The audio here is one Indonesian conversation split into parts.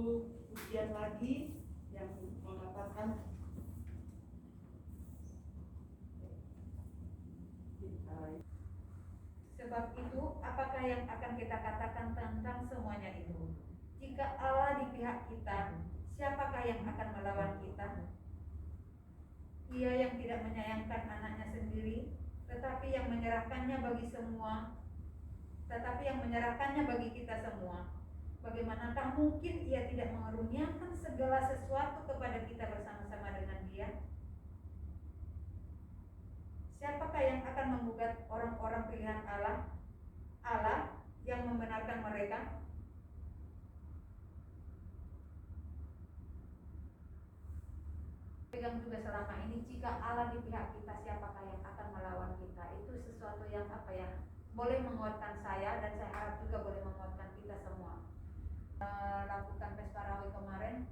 ujian lagi yang mengatakan sebab itu, apakah yang akan kita katakan tentang semuanya itu? Jika Allah di pihak kita, siapakah yang akan melawan kita? Ia yang tidak menyayangkan anaknya sendiri, tetapi yang menyerahkannya bagi kita semua. Bagaimanakah mungkin ia tidak mengaruniakan segala sesuatu kepada kita bersama-sama dengan Dia? Siapakah yang akan menggugat orang-orang pilihan Allah? Allah yang membenarkan mereka? Pegang juga selama ini, jika Allah di pihak kita, siapakah yang akan melawan kita? Itu sesuatu yang boleh menguatkan saya, dan saya harap juga boleh menguatkan kita semua. Lakukan Pesparawi kemarin,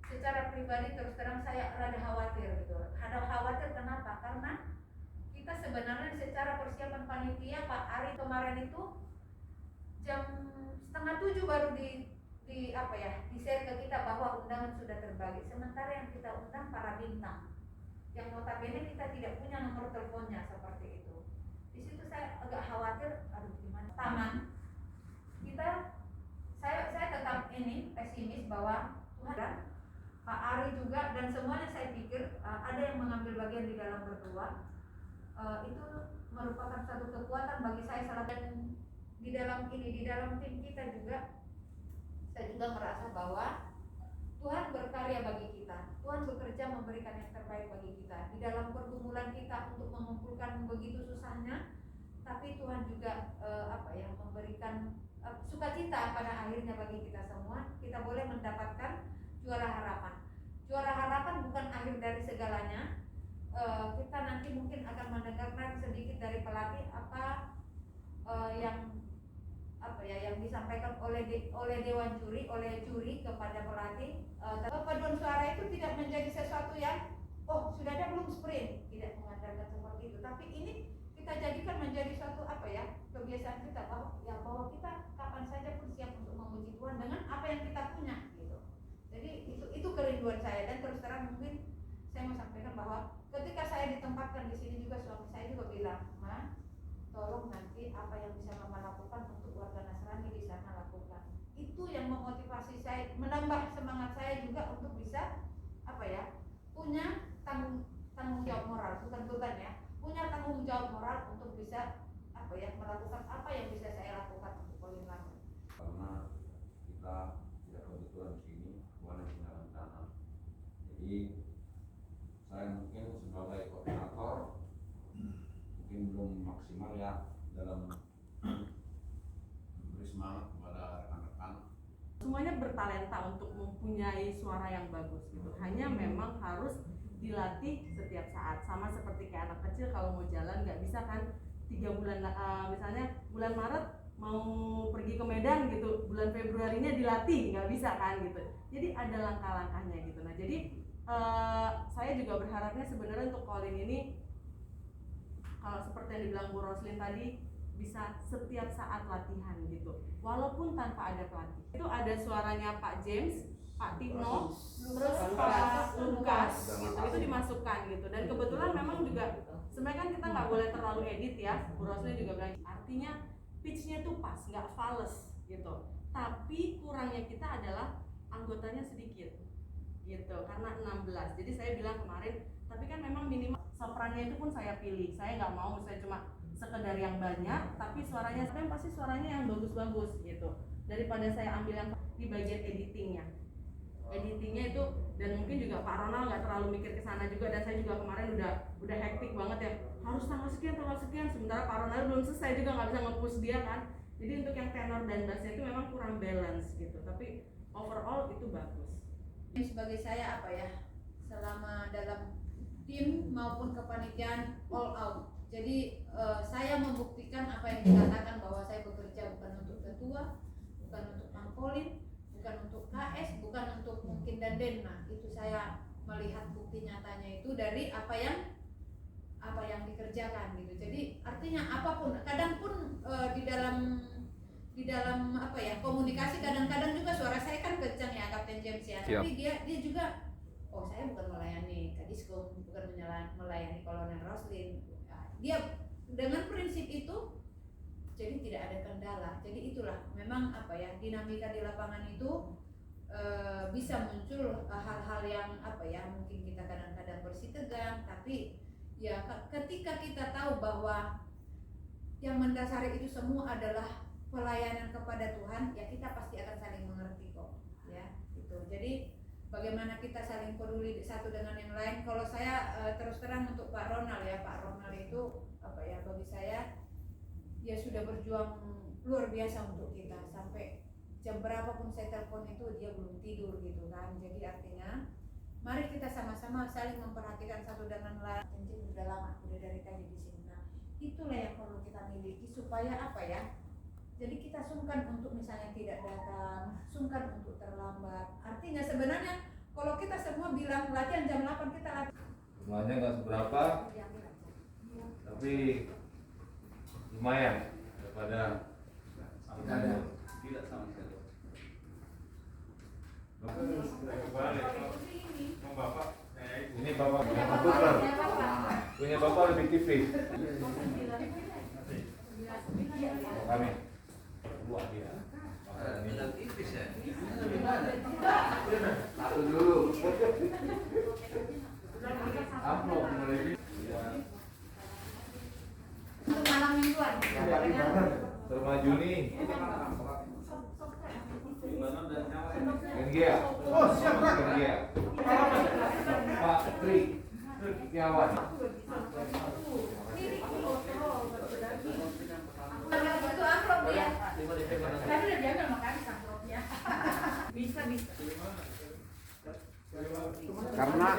secara pribadi terus terang saya rada khawatir gitu. Khawatir kenapa? Karena kita sebenarnya secara persiapan panitia Pak Ari kemarin itu jam 6:30 baru di share ke kita bahwa undangan sudah terbagi. Sementara yang kita undang para bintang, yang notabene kita tidak punya nomor teleponnya seperti itu. Di situ saya agak khawatir, gimana? Taman kita, saya tetap pesimis bahwa Tuhan, Pak Ari juga dan semuanya saya pikir ada yang mengambil bagian di dalam berdua. Itu merupakan satu kekuatan bagi saya dan di dalam tim kita juga saya juga merasa bahwa Tuhan berkarya bagi kita. Tuhan bekerja memberikan yang terbaik bagi kita. Di dalam pergumulan kita untuk mengumpulkan begitu susahnya, tapi Tuhan juga memberikan sukacita pada akhirnya bagi kita semua. Kita boleh mendapatkan juara harapan. Juara harapan bukan akhir dari segalanya. Kita nanti mungkin akan mendengarkan sedikit dari pelatih yang disampaikan oleh dewan juri, oleh juri kepada pelatih. Paduan suara itu tidak menjadi sesuatu yang sudah ada belum sprint, tidak mengandalkan seperti itu. Tapi ini kita jadikan menjadi suatu kebiasaan kita bahwa kita kapan saja pun siap untuk memuji Tuhan dengan apa yang kita punya gitu. Jadi itu kerinduan saya, dan terus terang mungkin saya mau sampaikan bahwa ketika saya ditempatkan di sini juga suami saya juga bilang, "Ma, tolong nanti apa yang bisa Mama lakukan untuk warga Nasrani di sana lakukan." Itu yang memotivasi saya, menambah semangat saya juga untuk bisa punya tanggung jawab moral, bukan beban ya, punya tanggung jawab moral untuk bisa melakukan apa yang bisa saya lakukan untuk Polim Lampung. Karena kita tidak kebetulan di sini, Tuhan yang punya rencana. Jadi saya mungkin sebagai koordinator mungkin belum maksimal ya dalam memberi semangat kepada rekan-rekan. Semuanya bertalenta untuk mempunyai suara yang bagus gitu. Hanya memang harus dilatih setiap saat. Sama seperti kayak anak kecil kalau mau jalan nggak bisa kan 3 bulan, misalnya bulan Maret mau pergi ke Medan gitu, bulan Februarinya dilatih, nggak bisa kan gitu. Jadi ada langkah-langkahnya gitu. Nah jadi saya juga berharapnya sebenarnya untuk Colin ini, kalau seperti yang dibilang Bu Roslin tadi, bisa setiap saat latihan gitu, walaupun tanpa ada pelatih. Itu ada suaranya Pak James, Pak Tino, terus Pak Lukas gitu, itu dimasukkan gitu. Dan kebetulan memang juga sebenarnya kan kita nggak boleh terlalu edit ya, Bu Roslin juga bilang, artinya pitchnya tuh pas, nggak fals gitu. Tapi kurangnya kita adalah anggotanya sedikit gitu, karena 16. Jadi saya bilang kemarin, tapi kan memang minimal soprannya itu pun saya pilih. Saya nggak mau misalnya cuma sekedar yang banyak, tapi suaranya saya pasti suaranya yang bagus-bagus gitu. Daripada saya ambil yang di bagian editingnya itu, dan mungkin juga Pak Ronald nggak terlalu mikir ke sana juga, dan saya juga kemarin udah hektik banget ya, harus tanggal sekian, sementara Pak Ronald belum selesai juga, nggak bisa nge-push dia kan. Jadi untuk yang tenor dan bassnya itu memang kurang balance gitu, tapi overall itu bagus. Sebagai saya selama dalam tim maupun kepanitiaan all out. Jadi saya membuktikan apa yang dikatakan bahwa saya bekerja bukan untuk ketua, bukan untuk Mangkolin, bukan untuk KS, bukan untuk mungkin Danden. Nah, itu saya melihat bukti nyatanya itu dari apa yang dikerjakan gitu. Jadi artinya apapun, kadang pun di dalam komunikasi kadang-kadang juga suara saya kan kencang ya. Siap. tapi dia juga, oh saya bukan melayani Kadiskum, bukan melayani Kolonel Roslin. Nah, dia dengan prinsip itu jadi tidak ada kendala. Jadi itulah memang apa ya, dinamika di lapangan itu bisa muncul hal-hal yang apa ya, mungkin kita kadang-kadang bersitegang, tapi ya ketika kita tahu bahwa yang mendasari itu semua adalah pelayanan kepada Tuhan, ya kita pasti akan saling mengerti kok, ya gitu. Jadi bagaimana kita saling peduli satu dengan yang lain. Kalau saya terus terang untuk Pak Ronald ya, Pak Ronald itu apa ya, bagi saya ya sudah berjuang luar biasa untuk kita, sampai jam berapapun saya telepon itu dia belum tidur gitu kan. Jadi artinya mari kita sama-sama saling memperhatikan satu dengan lain. Jadi udah lama, udah dari tadi di sini. Nah, itulah yang perlu kita miliki supaya apa ya? Jadi kita sungkan untuk misalnya tidak datang, sungkan untuk terlambat. Artinya sebenarnya kalau kita semua bilang latihan jam 8 kita latihan. Jumlahnya nggak seberapa, tapi lumayan daripada tidak sama sekali. Ini bapak punya bapak lebih tipis. Kami dua dia. Ini tipis ya. Satu dulu. Amplop mulai. Malam mingguan. Termaju nih. Gengia. Oh siap Pak. Gengia. Pak Tri Setiawan. Itu amplop ya. Tapi udah diambil makanya amplopnya. Bisa. Karena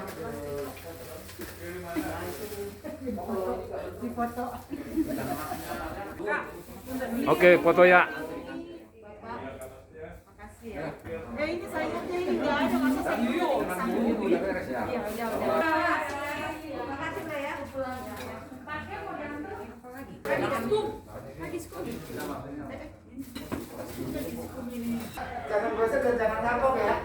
Di foto. oke, foto ya. Makasih ya. Ini sayurnya ini nggak ada, masa sayurnya Udah beres ya. Iya, udah. Makasih Mbak ya. Pulang ya. Pakai mau diambil apa lagi? Kadiskum. Jangan bosan dan jangan kapok ya.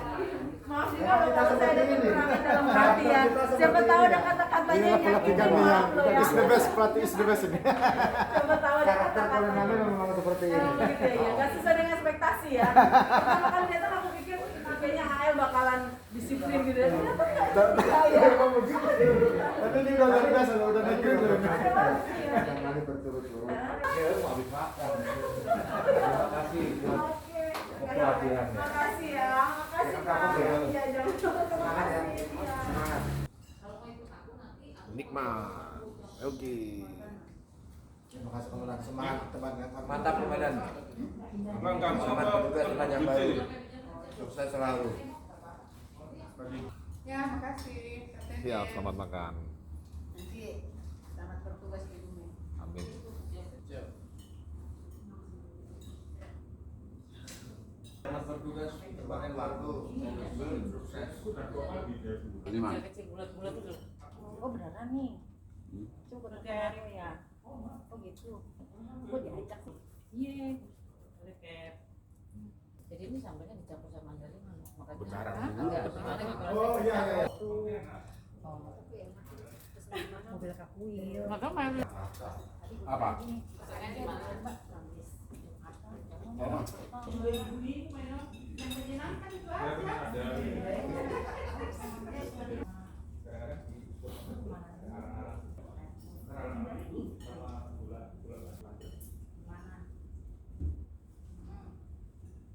Maaf juga kalau saya ada kekurangan dalam hati ya. Siapa tahu ada kata-katanya yang nyakitin, maaf loh ya. Is the best, pelatih is the best ini. Siapa tahu ada Karakter kata-katanya. Kolonel memang seperti ini. Oh gitu ya, gak sesuai dengan ekspektasi ya. Pertama kali datang aku pikir kayaknya HL bakalan disiplin gitu ya. Ternyata enggak. Iya, memang begitu. Tapi ini udah luar biasa, udah naik dulu. Ada Kali berturut-turut. Oke, habis makan. Terima kasih buat pelatihannya. Makasih ya, makasih Pak. Iya, jangan lupa. Semangat ya. Makasih. Iya. Semangat. Nikmat. Oke. Terima kasih komandan. Semangat teman yang Mantap komandan. Semangat petugas teman yang baru. Sukses selalu. Ya, makasih. Siap, selamat makan. Nanti selamat bertugas di rumah. Amin. Selamat bertugas terbangin waktu. Sukses. Lima. Oh beneran nih? Itu beneran Mario ya? Oh gitu? Gue diajak sih? Iya. Jadi ini sambalnya dicampur sama mandarin, makanya Beneran. Oh iya iya. mobil kakuil. Apa? Ini